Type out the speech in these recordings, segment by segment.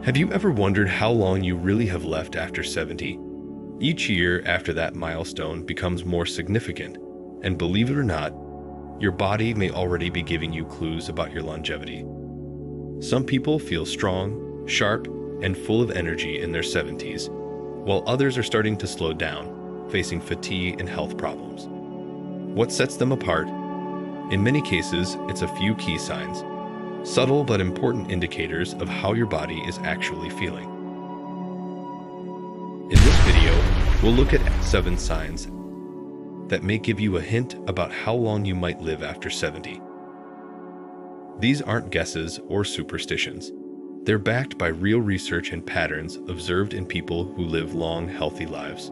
Have you ever wondered how long you really have left after 70? Each year after that milestone becomes more significant, and believe it or not, your body may already be giving you clues about your longevity. Some people feel strong, sharp, and full of energy in their 70s, while others are starting to slow down, facing fatigue and health problems. What sets them apart? In many cases, it's a few key signs, subtle but important indicators of how your body is actually feeling. In this video, we'll look at 7 signs that may give you a hint about how long you might live after 70. These aren't guesses or superstitions. They're backed by real research and patterns observed in people who live long, healthy lives.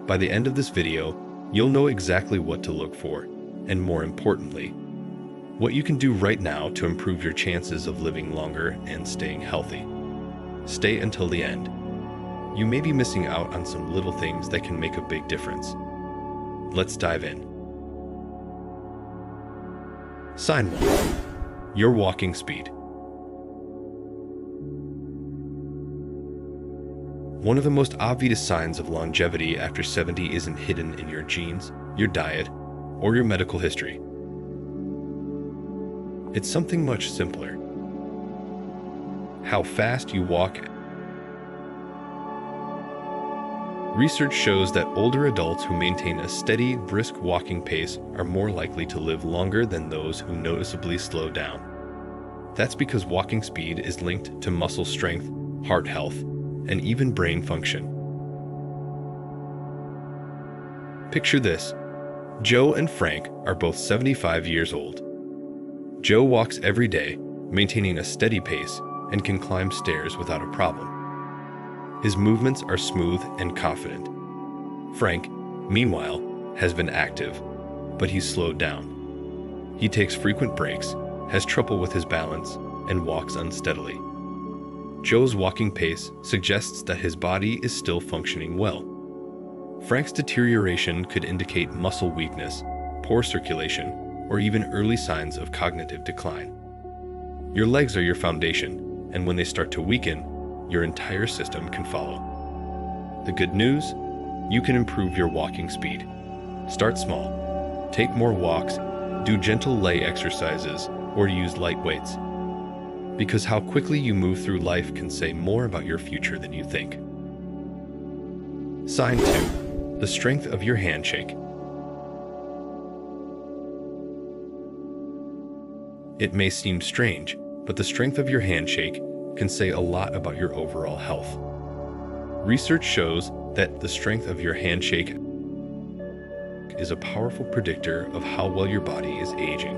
By the end of this video, you'll know exactly what to look for, and more importantly, what you can do right now to improve your chances of living longer and staying healthy. Stay until the end. You may be missing out on some little things that can make a big difference. Let's dive in. Sign 1. Your walking speed. One of the most obvious signs of longevity after 70 isn't hidden in your genes, your diet, or your medical history. It's something much simpler. How fast you walk. Research shows that older adults who maintain a steady, brisk walking pace are more likely to live longer than those who noticeably slow down. That's because walking speed is linked to muscle strength, heart health, and even brain function. Picture this. Joe and Frank are both 75 years old. Joe walks every day, maintaining a steady pace, and can climb stairs without a problem. His movements are smooth and confident. Frank, meanwhile, has been active, but he's slowed down. He takes frequent breaks, has trouble with his balance, and walks unsteadily. Joe's walking pace suggests that his body is still functioning well. Frank's deterioration could indicate muscle weakness, poor circulation, or even early signs of cognitive decline. Your legs are your foundation, and when they start to weaken, your entire system can follow. The good news? You can improve your walking speed. Start small. Take more walks, do gentle leg exercises, or use light weights. Because how quickly you move through life can say more about your future than you think. Sign 2. The strength of your handshake. It may seem strange, but the strength of your handshake can say a lot about your overall health. Research shows that the strength of your handshake is a powerful predictor of how well your body is aging.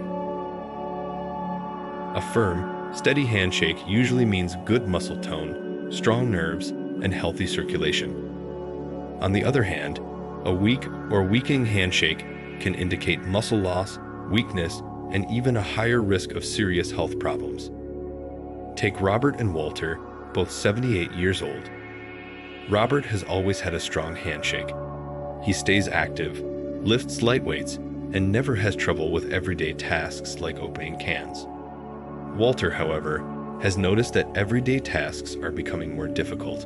A firm, steady handshake usually means good muscle tone, strong nerves, and healthy circulation. On the other hand, a weak or weakening handshake can indicate muscle loss, weakness, and even a higher risk of serious health problems. Take Robert and Walter, both 78 years old. Robert has always had a strong handshake. He stays active, lifts light weights, and never has trouble with everyday tasks like opening cans. Walter, however, has noticed that everyday tasks are becoming more difficult.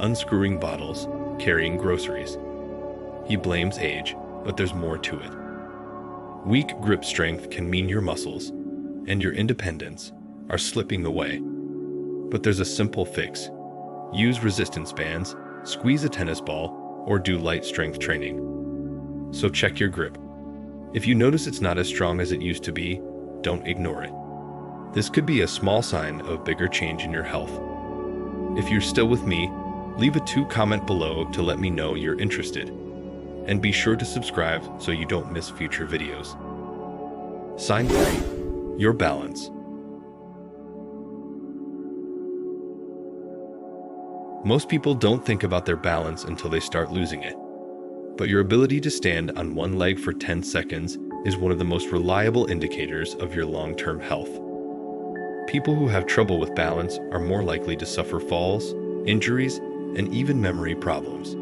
Unscrewing bottles, carrying groceries. He blames age, but there's more to it. Weak grip strength can mean your muscles and your independence are slipping away. But there's a simple fix. Use resistance bands, squeeze a tennis ball, or do light strength training. So check your grip. If you notice it's not as strong as it used to be, don't ignore it. This could be a small sign of bigger change in your health. If you're still with me, leave a 2 comment below to let me know you're interested. And be sure to subscribe so you don't miss future videos. Sign 3. Your balance. Most people don't think about their balance until they start losing it. But your ability to stand on one leg for 10 seconds is one of the most reliable indicators of your long-term health. People who have trouble with balance are more likely to suffer falls, injuries, and even memory problems.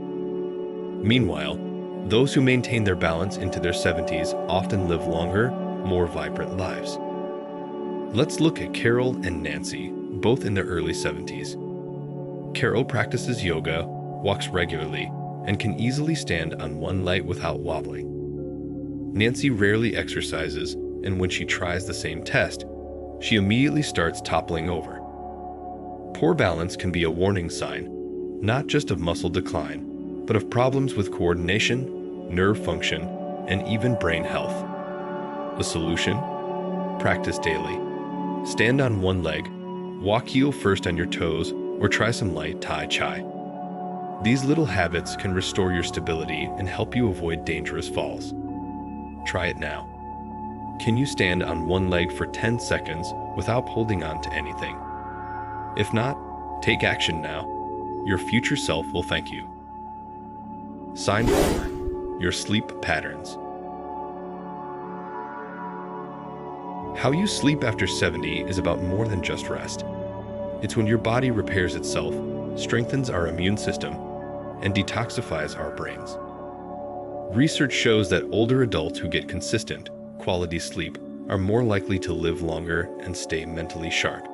Meanwhile, those who maintain their balance into their 70s often live longer, more vibrant lives. Let's look at Carol and Nancy, both in their early 70s. Carol practices yoga, walks regularly, and can easily stand on one leg without wobbling. Nancy rarely exercises, and when she tries the same test, she immediately starts toppling over. Poor balance can be a warning sign, not just of muscle decline, but of problems with coordination, nerve function, and even brain health. The solution? Practice daily. Stand on one leg, walk heel first on your toes, or try some light Tai Chi. These little habits can restore your stability and help you avoid dangerous falls. Try it now. Can you stand on one leg for 10 seconds without holding on to anything? If not, take action now. Your future self will thank you. Sign 4. Your sleep patterns. How you sleep after 70 is about more than just rest. It's when your body repairs itself, strengthens our immune system, and detoxifies our brains. Research shows that older adults who get consistent, quality sleep are more likely to live longer and stay mentally sharp.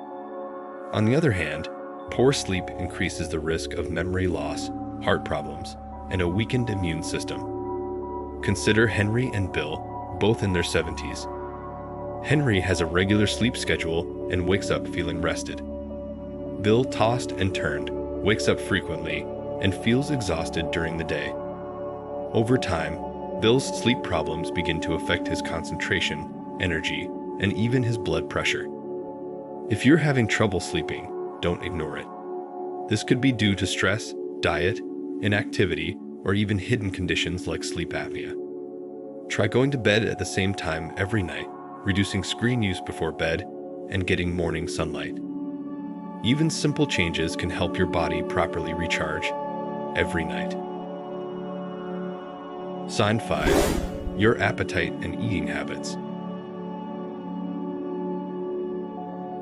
On the other hand, poor sleep increases the risk of memory loss, heart problems, and a weakened immune system. Consider Henry and Bill, both in their 70s. Henry has a regular sleep schedule and wakes up feeling rested. Bill tossed and turned, wakes up frequently, and feels exhausted during the day. Over time, Bill's sleep problems begin to affect his concentration, energy, and even his blood pressure. If you're having trouble sleeping, don't ignore it. This could be due to stress, diet, inactivity, or even hidden conditions like sleep apnea. Try going to bed at the same time every night, reducing screen use before bed, and getting morning sunlight. Even simple changes can help your body properly recharge every night. Sign 5. Your appetite and eating habits.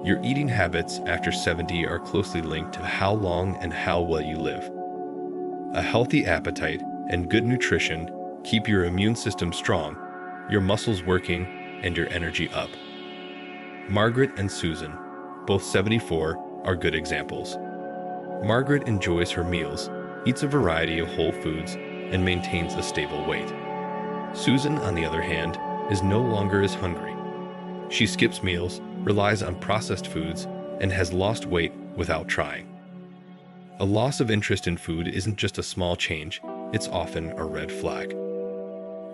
Your eating habits after 70 are closely linked to how long and how well you live. A healthy appetite and good nutrition keep your immune system strong, your muscles working, and your energy up. Margaret and Susan, both 74, are good examples. Margaret enjoys her meals, eats a variety of whole foods, and maintains a stable weight. Susan, on the other hand, is no longer as hungry. She skips meals, relies on processed foods, and has lost weight without trying. A loss of interest in food isn't just a small change, it's often a red flag.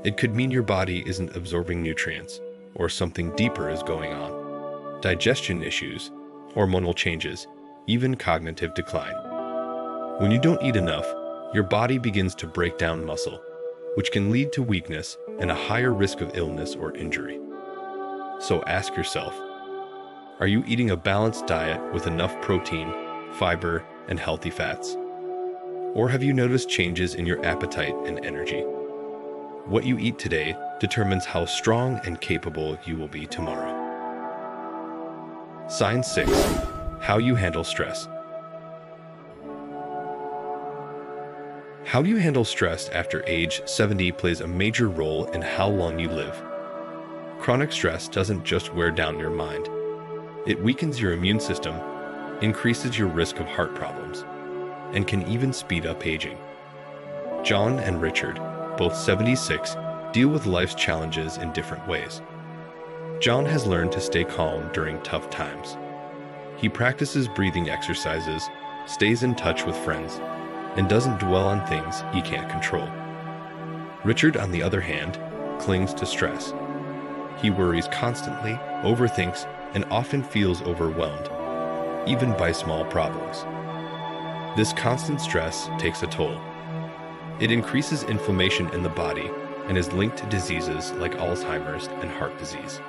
It could mean your body isn't absorbing nutrients, or something deeper is going on. Digestion issues, hormonal changes, even cognitive decline. When you don't eat enough, your body begins to break down muscle, which can lead to weakness and a higher risk of illness or injury. So ask yourself, are you eating a balanced diet with enough protein, fiber, and healthy fats? Or have you noticed changes in your appetite and energy? What you eat today determines how strong and capable you will be tomorrow. Sign 6. How you handle stress. How you handle stress after age 70 plays a major role in how long you live. Chronic stress doesn't just wear down your mind. It weakens your immune system, increases your risk of heart problems, and can even speed up aging. John and Richard, both 76, deal with life's challenges in different ways. John has learned to stay calm during tough times. He practices breathing exercises, stays in touch with friends, and doesn't dwell on things he can't control. Richard, on the other hand, clings to stress. He worries constantly, overthinks, and often feels overwhelmed, even by small problems. This constant stress takes a toll. It increases inflammation in the body and is linked to diseases like Alzheimer's and heart disease.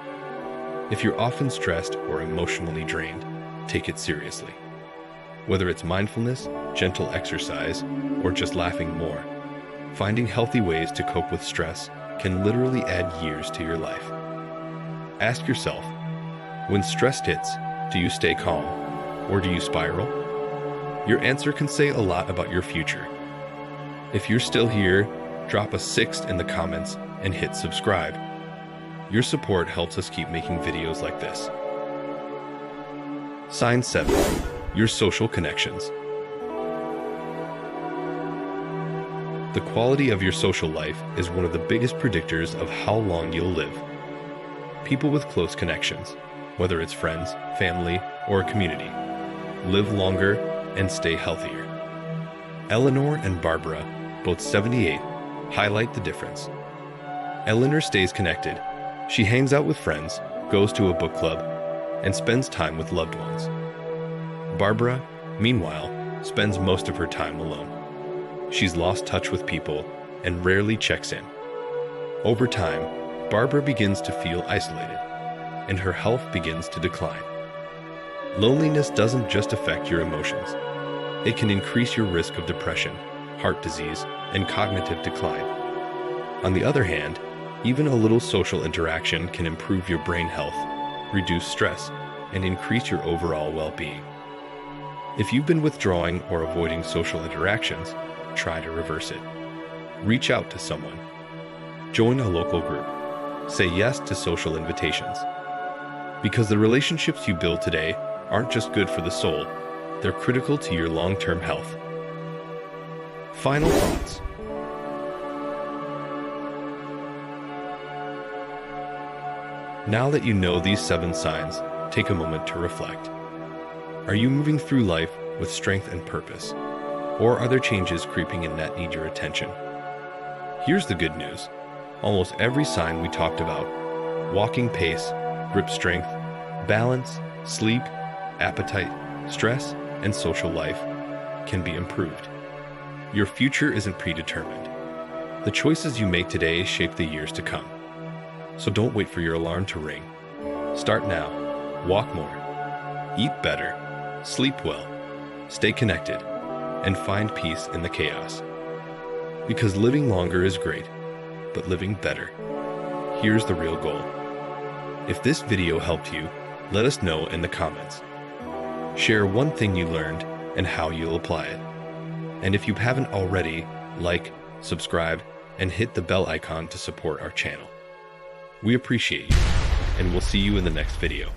If you're often stressed or emotionally drained, take it seriously. Whether it's mindfulness, gentle exercise, or just laughing more, finding healthy ways to cope with stress can literally add years to your life. Ask yourself, when stress hits, do you stay calm or do you spiral? Your answer can say a lot about your future. If you're still here, drop a 6 in the comments and hit subscribe. Your support helps us keep making videos like this. Sign 7. Your social connections. The quality of your social life is one of the biggest predictors of how long you'll live. People with close connections, whether it's friends, family, or a community, live longer and stay healthier. Eleanor and Barbara, both 78, highlight the difference. Eleanor stays connected. She hangs out with friends, goes to a book club, and spends time with loved ones. Barbara, meanwhile, spends most of her time alone. She's lost touch with people and rarely checks in. Over time, Barbara begins to feel isolated, and her health begins to decline. Loneliness doesn't just affect your emotions. It can increase your risk of depression, heart disease, and cognitive decline. On the other hand, even a little social interaction can improve your brain health, reduce stress, and increase your overall well-being. If you've been withdrawing or avoiding social interactions, try to reverse it. Reach out to someone. Join a local group. Say yes to social invitations. Because the relationships you build today aren't just good for the soul, they're critical to your long-term health. Final thoughts. Now that you know these 7 signs, take a moment to reflect. Are you moving through life with strength and purpose? Or are there changes creeping in that need your attention? Here's the good news. Almost every sign we talked about, walking pace, grip strength, balance, sleep, appetite, stress, and social life, can be improved. Your future isn't predetermined. The choices you make today shape the years to come. So don't wait for your alarm to ring. Start now. Walk more. Eat better. Sleep well. Stay connected. And find peace in the chaos. Because living longer is great, but living better. Here's the real goal. If this video helped you, let us know in the comments. Share one thing you learned and how you'll apply it. And if you haven't already, like, subscribe, and hit the bell icon to support our channel. We appreciate you, and we'll see you in the next video.